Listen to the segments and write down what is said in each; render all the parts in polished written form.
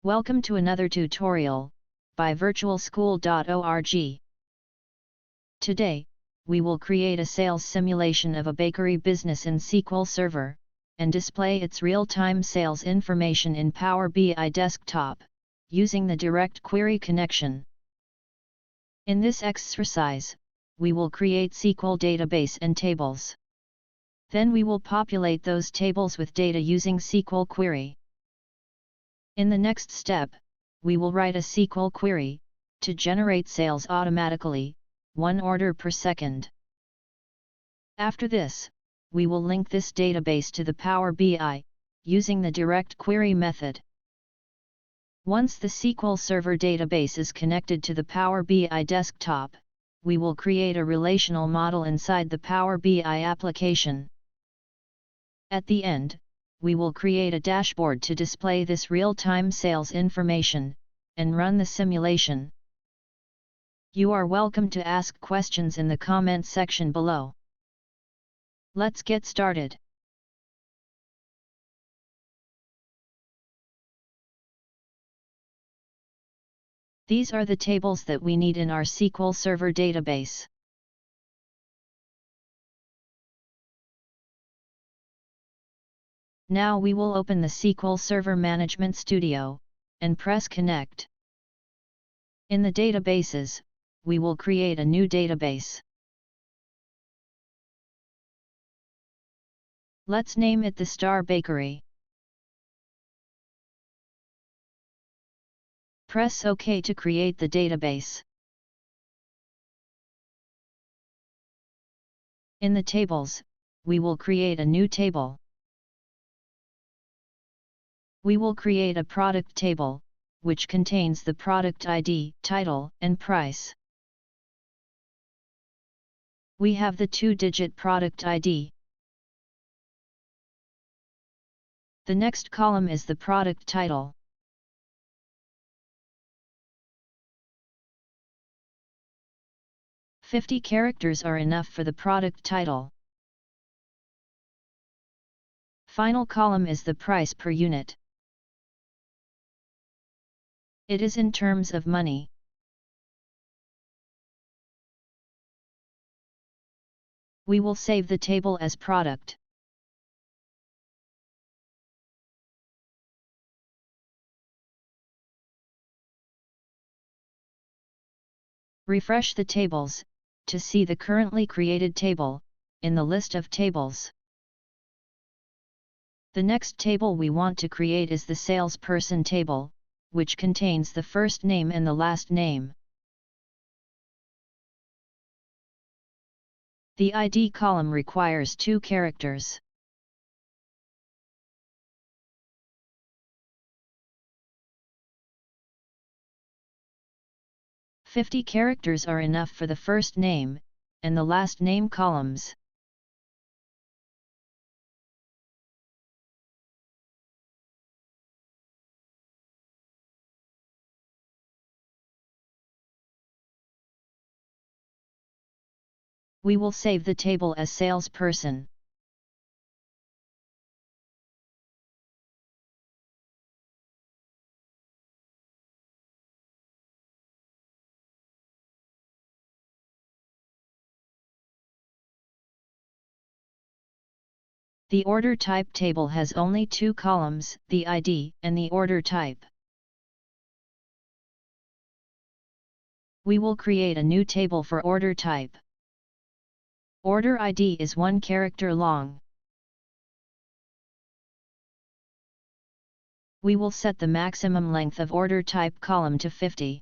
Welcome to another tutorial by virtualschool.org. Today, we will create a sales simulation of a bakery business in SQL Server, and display its real-time sales information in Power BI Desktop, using the Direct Query connection. In this exercise, we will create SQL database and tables. Then we will populate those tables with data using SQL query. In the next step, we will write a SQL query to generate sales automatically, 1 order per second. After this, we will link this database to the Power BI, using the Direct Query method. Once the SQL Server database is connected to the Power BI desktop, we will create a relational model inside the Power BI application. At the end, we will create a dashboard to display this real-time sales information, and run the simulation. You are welcome to ask questions in the comment section below. Let's get started. These are the tables that we need in our SQL Server database. Now we will open the SQL Server Management Studio, and press Connect. In the databases, we will create a new database. Let's name it the Star Bakery. Press OK to create the database. In the tables, we will create a new table. We will create a product table, which contains the product ID, title, and price. We have the 2-digit product ID. The next column is the product title. "50 characters are enough for the product title." Final column is the price per unit. It is in terms of money. We will save the table as product. Refresh the tables to see the currently created table in the list of tables. The next table we want to create is the salesperson table, which contains the first name and the last name. The ID column requires 2 characters. "50 characters are enough for the first name and the last name columns." We will save the table as salesperson. The order type table has only 2 columns, the ID and the order type. We will create a new table for order type. Order ID is 1 character long. We will set the maximum length of order type column to 50.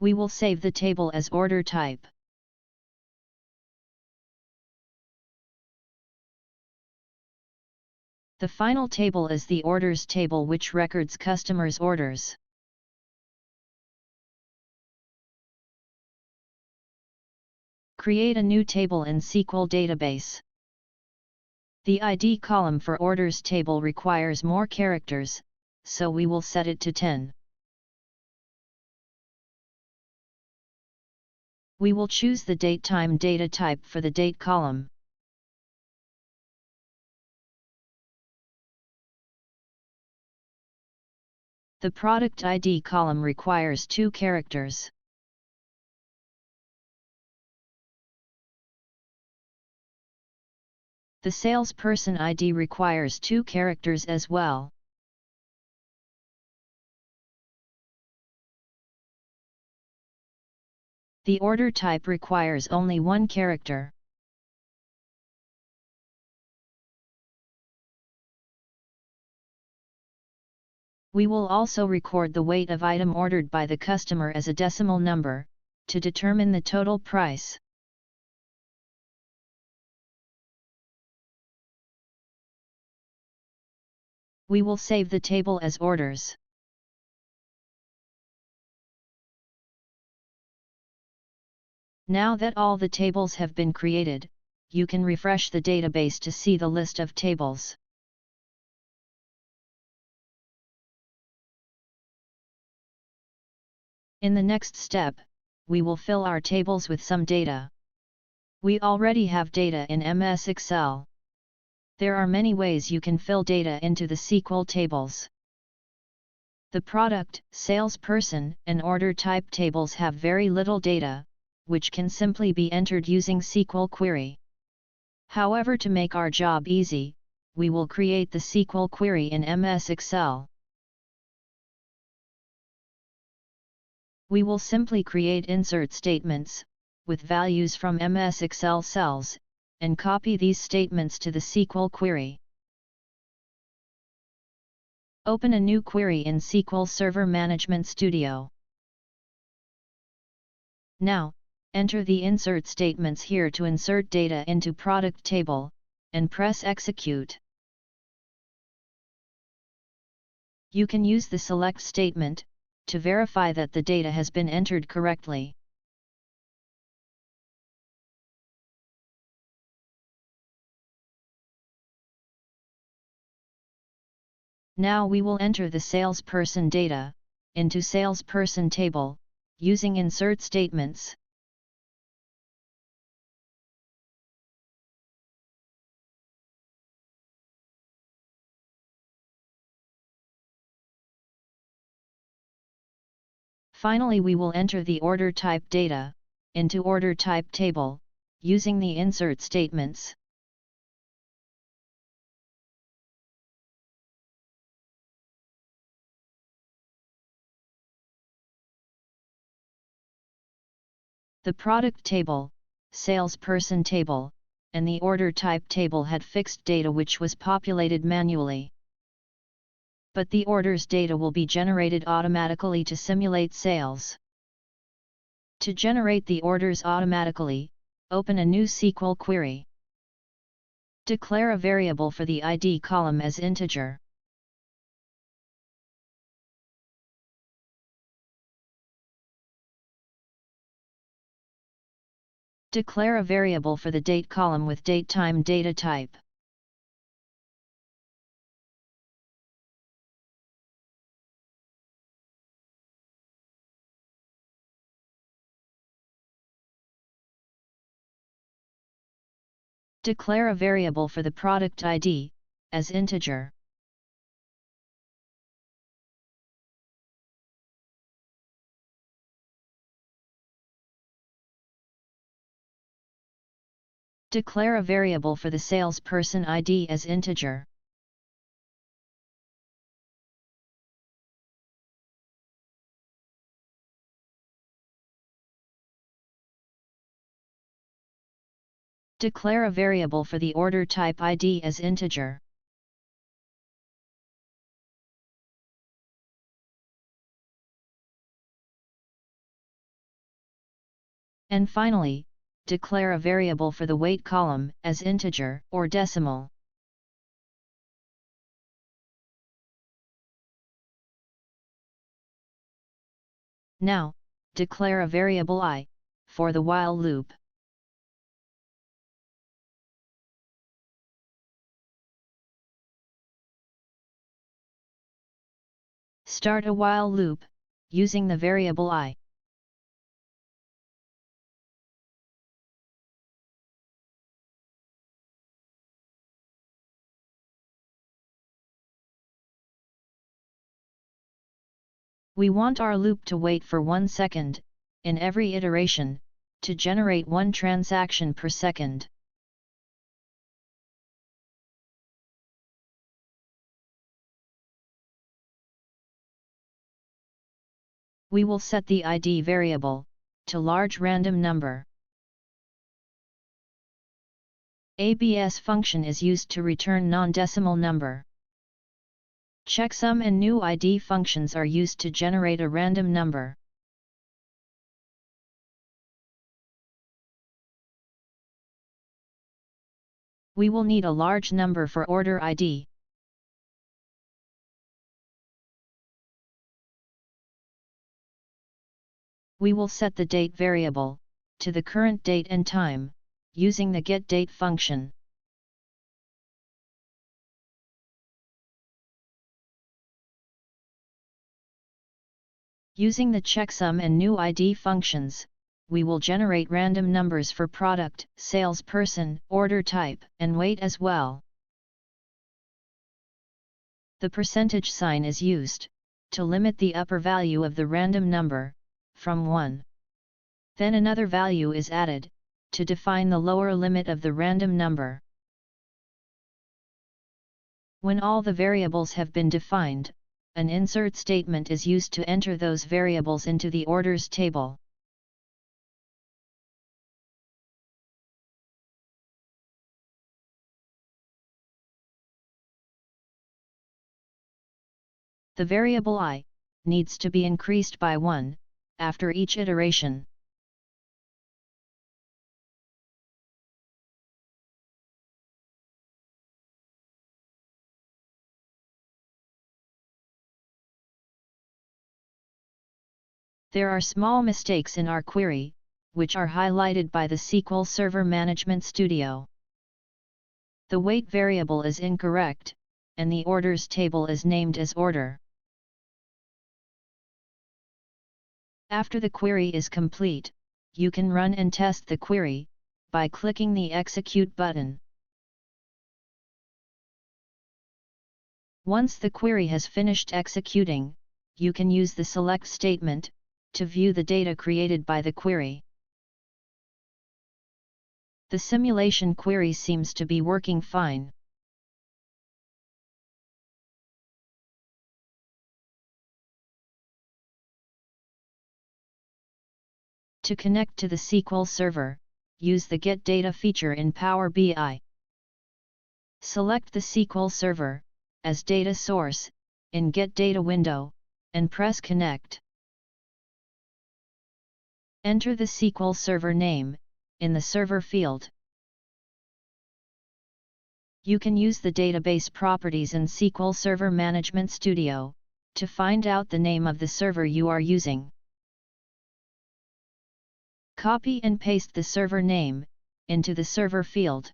We will save the table as order type. The final table is the orders table, which records customers' orders. Create a new table in SQL database. The ID column for orders table requires more characters, so we will set it to 10. We will choose the date-time data type for the date column. The product ID column requires 2 characters. The salesperson ID requires 2 characters as well. The order type requires only 1 character. We will also record the weight of item ordered by the customer as a decimal number, to determine the total price. We will save the table as orders. Now that all the tables have been created, you can refresh the database to see the list of tables. In the next step, we will fill our tables with some data. We already have data in MS Excel. There are many ways you can fill data into the SQL tables. The product, salesperson, and order type tables have very little data, which can simply be entered using SQL query. However, to make our job easy, we will create the SQL query in MS Excel. We will simply create insert statements, with values from MS Excel cells, and copy these statements to the SQL query. Open a new query in SQL Server Management Studio. Now, enter the insert statements here to insert data into product table, and press execute. You can use the select statement, to verify that the data has been entered correctly. Now we will enter the salesperson data, into salesperson table, using insert statements. Finally, we will enter the order type data, into order type table, using the insert statements. The product table, salesperson table, and the order type table had fixed data which was populated manually. But the orders data will be generated automatically to simulate sales. To generate the orders automatically, open a new SQL query. Declare a variable for the ID column as integer. Declare a variable for the date column with datetime data type. Declare a variable for the product ID, as integer. Declare a variable for the salesperson ID as integer. Declare a variable for the order type ID as integer. And finally, declare a variable for the weight column as integer or decimal. Now, declare a variable I, for the while loop. Start a while loop, using the variable I. We want our loop to wait for 1 second, in every iteration, to generate 1 transaction per second. We will set the ID variable to large random number. ABS function is used to return non-decimal number. Checksum and new ID functions are used to generate a random number. We will need a large number for order ID. We will set the date variable to the current date and time, using the getDate function. Using the checksum and new ID functions, we will generate random numbers for product, salesperson, order type, and weight as well. The percentage sign is used to limit the upper value of the random number from 1. Then another value is added to define the lower limit of the random number. When all the variables have been defined, an insert statement is used to enter those variables into the orders table. The variable I needs to be increased by 1 after each iteration. There are small mistakes in our query, which are highlighted by the SQL Server Management Studio. The weight variable is incorrect, and the orders table is named as order. After the query is complete, you can run and test the query by clicking the Execute button. Once the query has finished executing, you can use the Select statement to view the data created by the query. The simulation query seems to be working fine. To connect to the SQL Server, use the Get Data feature in Power BI. Select the SQL Server as data source in Get Data window, and press Connect. Enter the SQL Server name in the server field. You can use the database properties in SQL Server Management Studio to find out the name of the server you are using. Copy and paste the server name into the server field.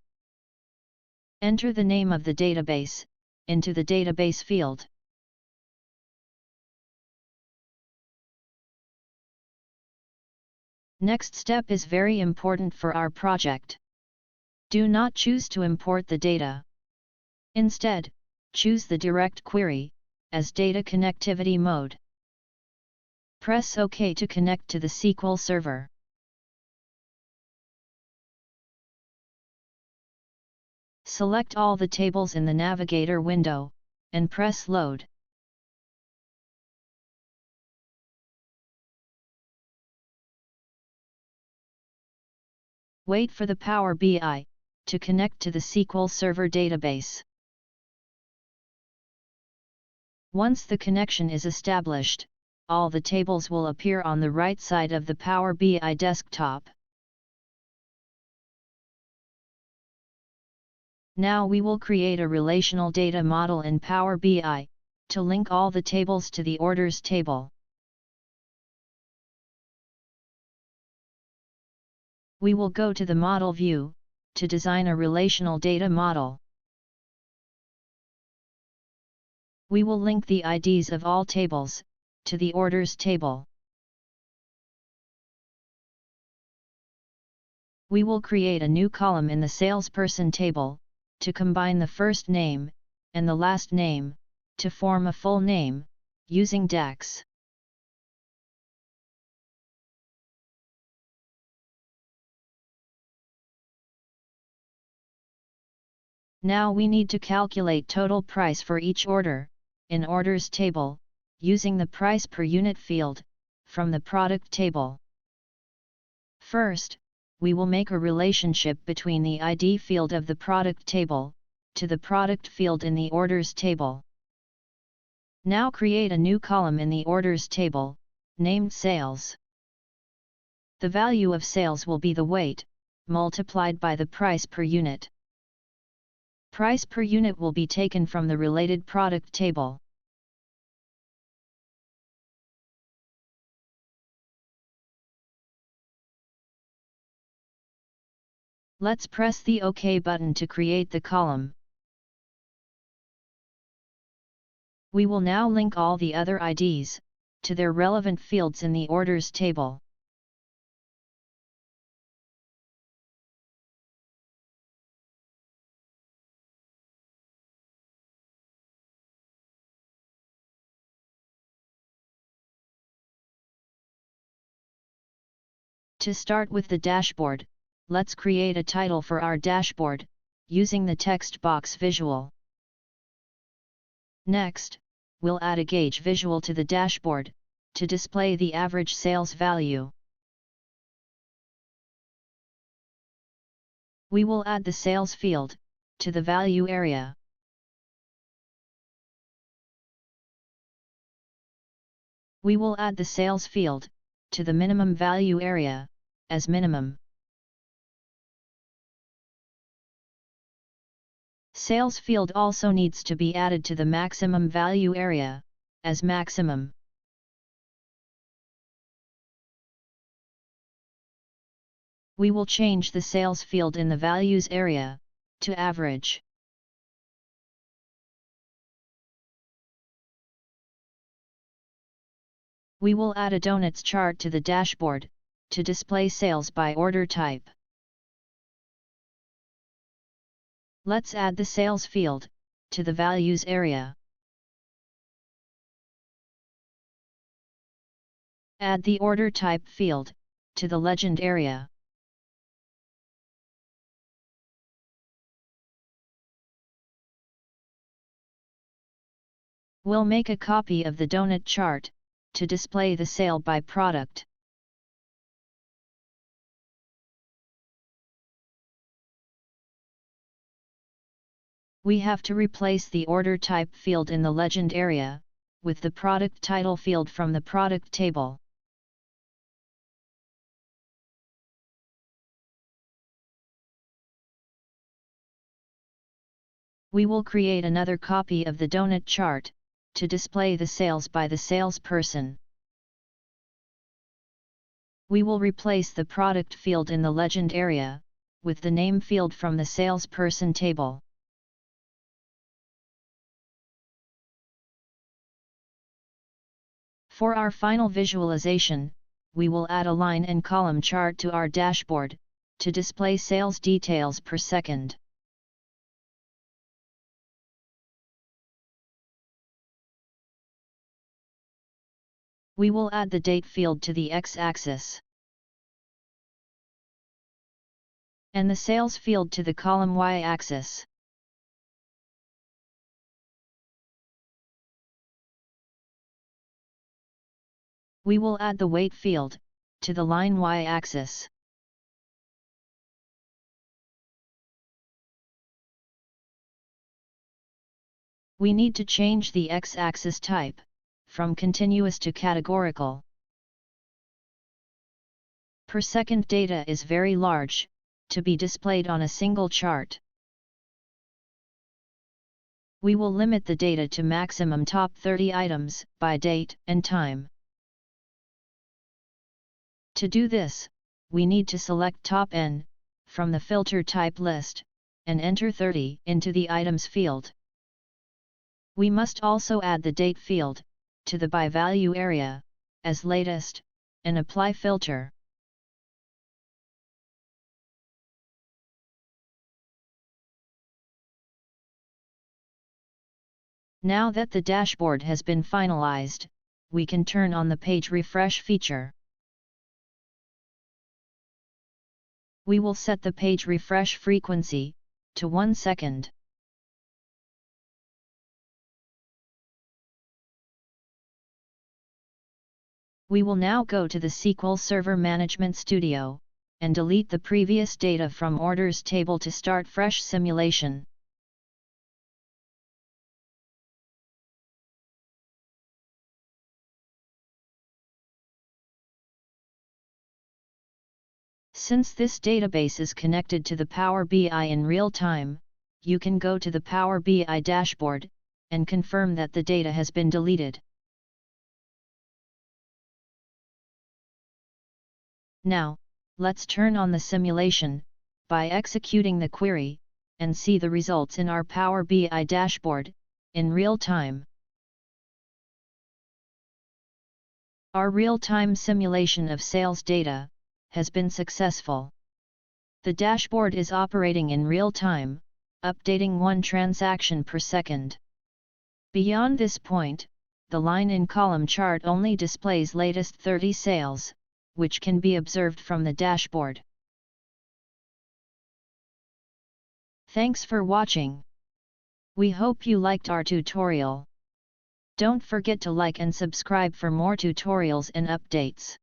Enter the name of the database into the database field. Next step is very important for our project. Do not choose to import the data. Instead, choose the Direct Query as Data Connectivity mode. Press OK to connect to the SQL Server. Select all the tables in the Navigator window, and press Load. Wait for the Power BI to connect to the SQL Server database. Once the connection is established, all the tables will appear on the right side of the Power BI desktop. Now we will create a relational data model in Power BI to link all the tables to the orders table. We will go to the Model view to design a relational data model. We will link the IDs of all tables to the orders table. We will create a new column in the salesperson table to combine the first name and the last name to form a full name using DAX. Now we need to calculate total price for each order, in orders table, using the price per unit field, from the product table. First, we will make a relationship between the ID field of the product table, to the product field in the orders table. Now create a new column in the orders table, named sales. The value of sales will be the weight, multiplied by the price per unit. Price per unit will be taken from the related product table. Let's press the OK button to create the column. We will now link all the other IDs to their relevant fields in the orders table. To start with the dashboard, let's create a title for our dashboard, using the text box visual. Next, we'll add a gauge visual to the dashboard, to display the average sales value. We will add the sales field to the value area. We will add the sales field to the minimum value area, as minimum. Sales field also needs to be added to the maximum value area, as maximum. We will change the sales field in the values area to average. We will add a donuts chart to the dashboard to display sales by order type. Let's add the sales field to the values area. Add the order type field to the legend area. We'll make a copy of the donut chart to display the sale by product. We have to replace the order type field in the legend area with the product title field from the product table. We will create another copy of the donut chart to display the sales by the salesperson. We will replace the product field in the legend area with the name field from the salesperson table. For our final visualization, we will add a line and column chart to our dashboard to display sales details per second. We will add the date field to the x-axis and the sales field to the column y-axis. We will add the weight field to the line y-axis. We need to change the x-axis type from continuous to categorical. Per second data is very large to be displayed on a single chart. We will limit the data to maximum top 30 items by date and time. To do this, we need to select top N from the filter type list and enter 30 into the items field. We must also add the date field to the by value area as latest and apply filter. Now that the dashboard has been finalized, we can turn on the page refresh feature. We will set the page refresh frequency to 1 second. We will now go to the SQL Server Management Studio, and delete the previous data from orders table to start fresh simulation. Since this database is connected to the Power BI in real time, you can go to the Power BI dashboard, and confirm that the data has been deleted. Now, let's turn on the simulation, by executing the query, and see the results in our Power BI dashboard, in real time. Our real-time simulation of sales data has been successful. The dashboard is operating in real time, updating 1 transaction per second. Beyond this point, the line in column chart only displays latest 30 sales, which can be observed from the dashboard. Thanks for watching. We hope you liked our tutorial. Don't forget to like and subscribe for more tutorials and updates.